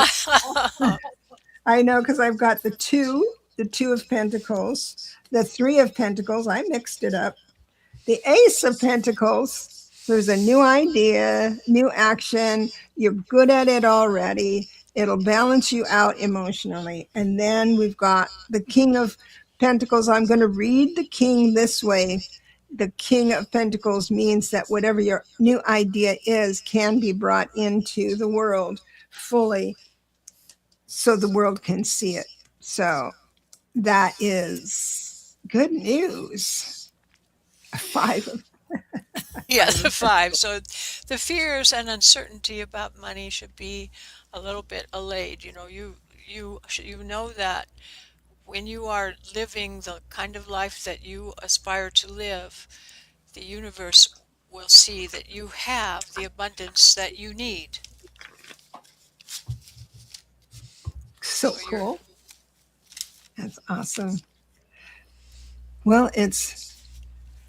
I know, because I've got the two of Pentacles, the three of Pentacles. I mixed it up. The Ace of Pentacles. There's a new idea, new action. You're good at it already. It'll balance you out emotionally. And then we've got the King of Pentacles. I'm going to read the King this way. the King of Pentacles means that whatever your new idea is can be brought into the world fully so the world can see it. So that is good news. A five of Yeah, five the of five. So the fears and uncertainty about money should be a little bit allayed. You know that when you are living the kind of life that you aspire to live, the universe will see that you have the abundance that you need. so So you're cool. That's awesome. Well, it's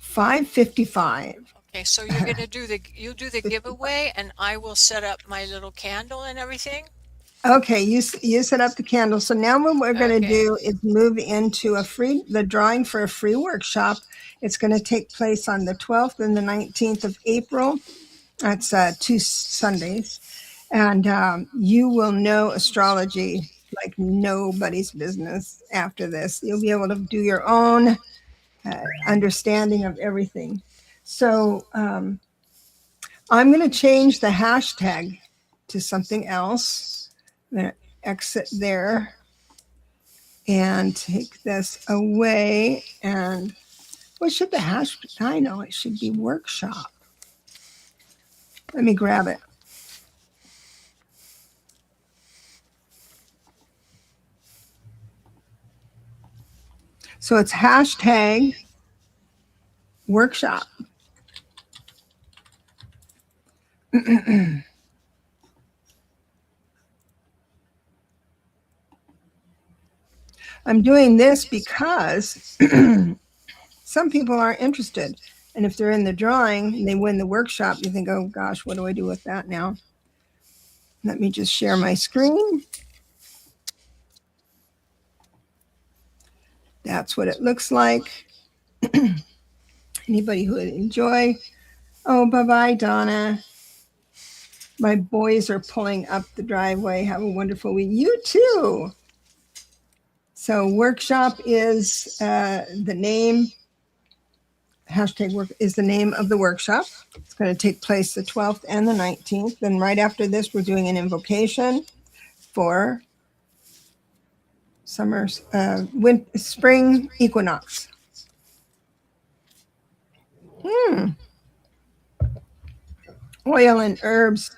5:55. okay. So you're gonna do the you'll do the giveaway, and I will set up my little candle and everything. Okay, you set up the candle. So now what we're going to Okay. do is move into the drawing for a free workshop. It's going to take place on the 12th and the 19th of April. That's two Sundays. And you will know astrology like nobody's business after this. You'll be able to do your own understanding of everything. So I'm going to change the hashtag to something else. I'm going to exit there and take this away. And what should the hash? I know it should be workshop. Let me grab it. So it's hashtag workshop. I'm doing this because some people aren't interested. And if they're in the drawing and they win the workshop, you think, oh gosh, what do I do with that now? Let me just share my screen. That's what it looks like. Anybody who would enjoy. Oh, bye-bye, Donna. My boys are pulling up the driveway. Have a wonderful week. You too. So workshop is the name. Hashtag work is the name of the workshop. It's going to take place the 12th and the 19th. Then right after this, we're doing an invocation for spring equinox. Oil and herbs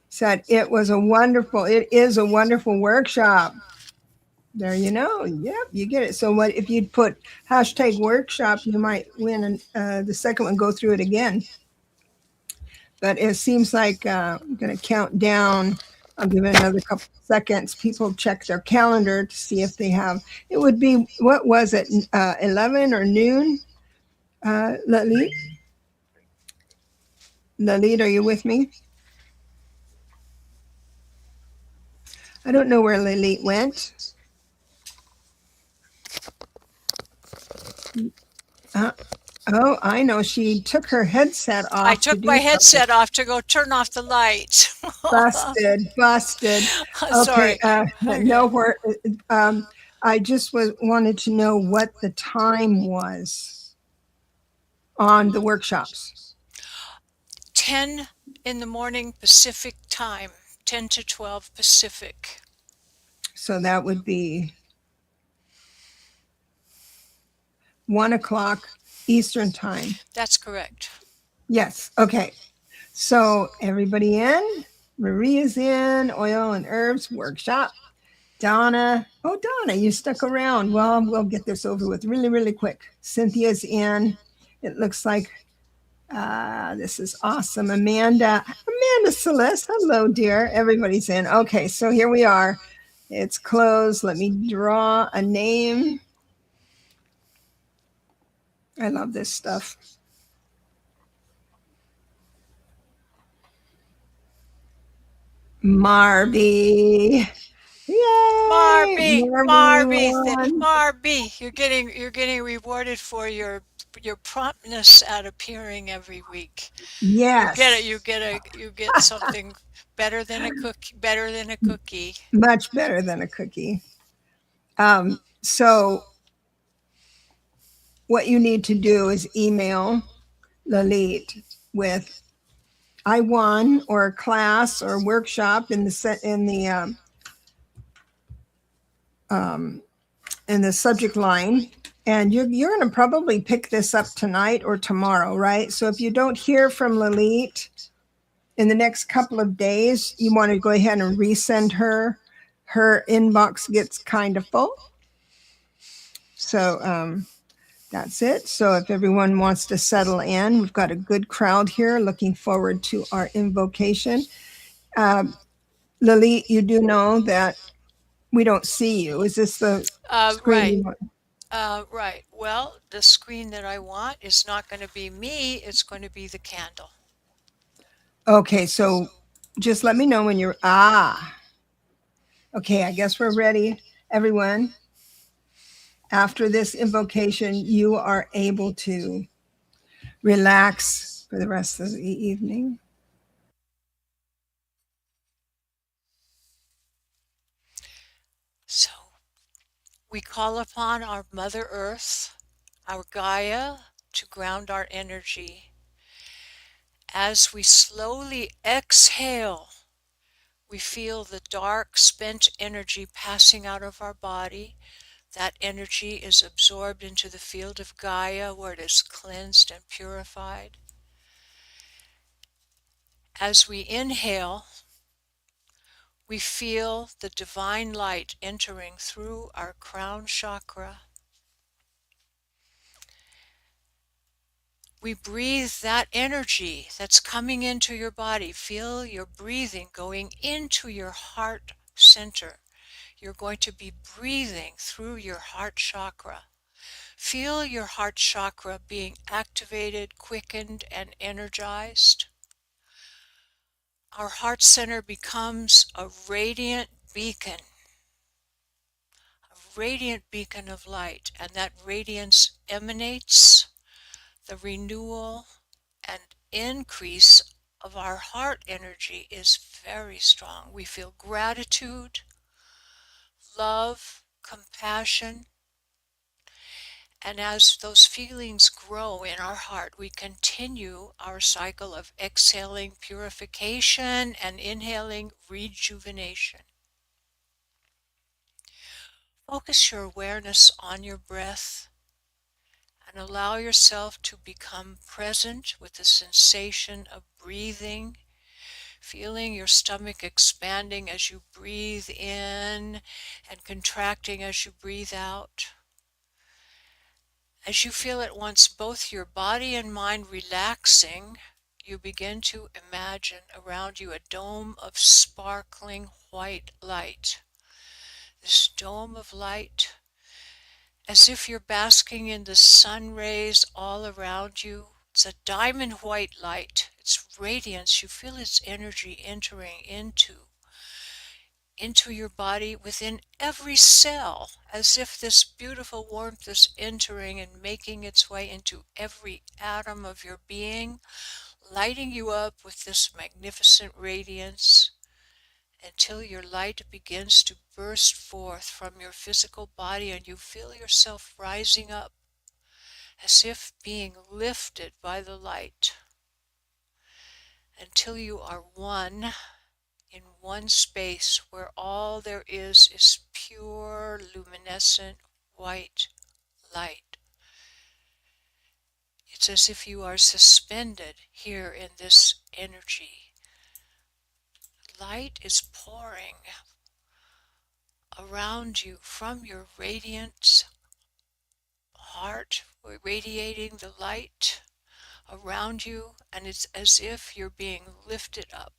said it is a wonderful workshop. There you know. Yep, you get it. So what if you'd put hashtag workshop, you might win the second one, go through it again. But it seems like I'm going to count down. I'll give it another couple seconds. People check their calendar to see if they have. It would be, what was it, 11 or noon? Lalit? Lalit, are you with me? I don't know where Lalit went. Oh, I know. She took her headset I off to took do my something. headset off to go turn off the light. Busted. Okay, Sorry. Okay. no, where, I just wanted to know what the time was on the workshops. 10 in the morning Pacific time, 10 to 12 Pacific. So that would be 1 o'clock Eastern time. That's correct. Yes. Okay. So everybody in? Marie is in. Oil and herbs workshop. Donna. Oh, Donna, you stuck around. Well, we'll get this over with really, really quick. Cynthia's in. It looks like this is awesome. Amanda Celeste. Hello, dear. Everybody's in. Okay, so here we are. It's closed. Let me draw a name. I love this stuff. Marby. Yay! Marby. Marby, you're getting rewarded for your promptness at appearing every week. Yes. You get something better than a cookie. Much better than a cookie. So what you need to do is email Lalit with I won or a class or workshop um, in the subject line. And you're going to probably pick this up tonight or tomorrow, right? So if you don't hear from Lalit in the next couple of days, you want to go ahead and resend her. Her inbox gets kind of full. So that's it. So if everyone wants to settle in, we've got a good crowd here looking forward to our invocation. Lalit, you do know that we don't see you. Is this the screen Right. you want? Right. Well, the screen that I want is not going to be me, it's going to be the candle. Okay, so just let me know when you're, okay, I guess we're ready. Everyone, after this invocation, you are able to relax for the rest of the evening. So we call upon our Mother Earth, our Gaia, to ground our energy. As we slowly exhale, we feel the dark, spent energy passing out of our body. That energy is absorbed into the field of Gaia where it is cleansed and purified. As we inhale, we feel the divine light entering through our crown chakra. We breathe that energy that's coming into your body. Feel your breathing going into your heart center. You're going to be breathing through your heart chakra. Feel your heart chakra being activated, quickened, and energized. Our heart center becomes a radiant beacon of light, and that radiance emanates the renewal and increase of our heart energy is very strong. We feel gratitude, love, compassion, and as those feelings grow in our heart, we continue our cycle of exhaling purification and inhaling rejuvenation. Focus your awareness on your breath and allow yourself to become present with the sensation of breathing, feeling your stomach expanding as you breathe in and contracting as you breathe out. As you feel at once both your body and mind relaxing, you begin to imagine around you a dome of sparkling white light. This dome of light, as if you're basking in the sun rays all around you. It's a diamond white light. Its radiance, you feel its energy entering into your body within every cell, as if this beautiful warmth is entering and making its way into every atom of your being, lighting you up with this magnificent radiance until your light begins to burst forth from your physical body and you feel yourself rising up as if being lifted by the light until you are one in one space where all there is pure luminescent white light. It's as if you are suspended here in this energy. Light is pouring around you from your radiant heart, radiating the light around you, and it's as if you're being lifted up.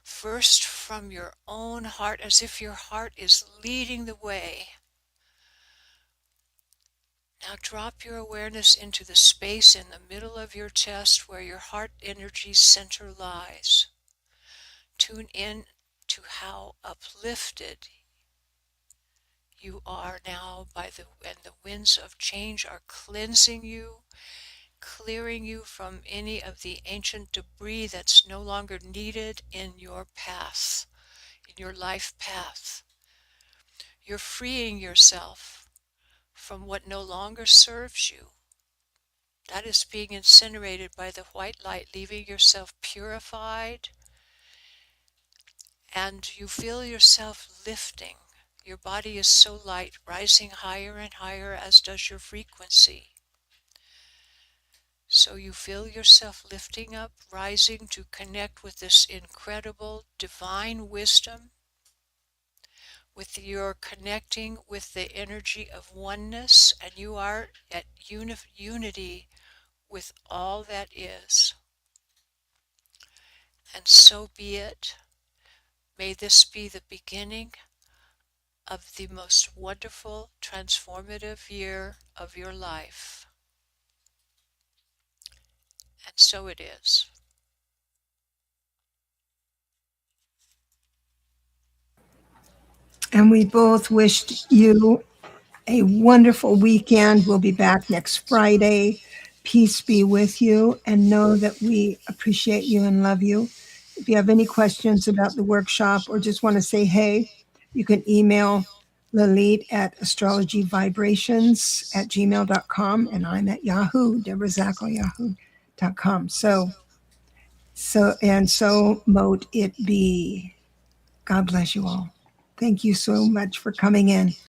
First from your own heart, as if your heart is leading the way. Now drop your awareness into the space in the middle of your chest where your heart energy center lies. Tune in to how uplifted you are now and the winds of change are cleansing you, clearing you from any of the ancient debris that's no longer needed in your path, in your life path. You're freeing yourself from what no longer serves you. That is being incinerated by the white light, leaving yourself purified, and you feel yourself lifting. Your body is so light, rising higher and higher, as does your frequency. So you feel yourself lifting up, rising to connect with this incredible divine wisdom, with your connecting with the energy of oneness, and you are at unity with all that is. And so be it. May this be the beginning of the most wonderful, transformative year of your life. And so it is. And we both wished you a wonderful weekend. We'll be back next Friday. Peace be with you, and know that we appreciate you and love you. If you have any questions about the workshop or just want to say hey, you can email Lalit at astrologyvibrations@gmail.com, and I'm at Yahoo, Debra Zachau, yahoo.com. So mote it be. God bless you all. Thank you so much for coming in.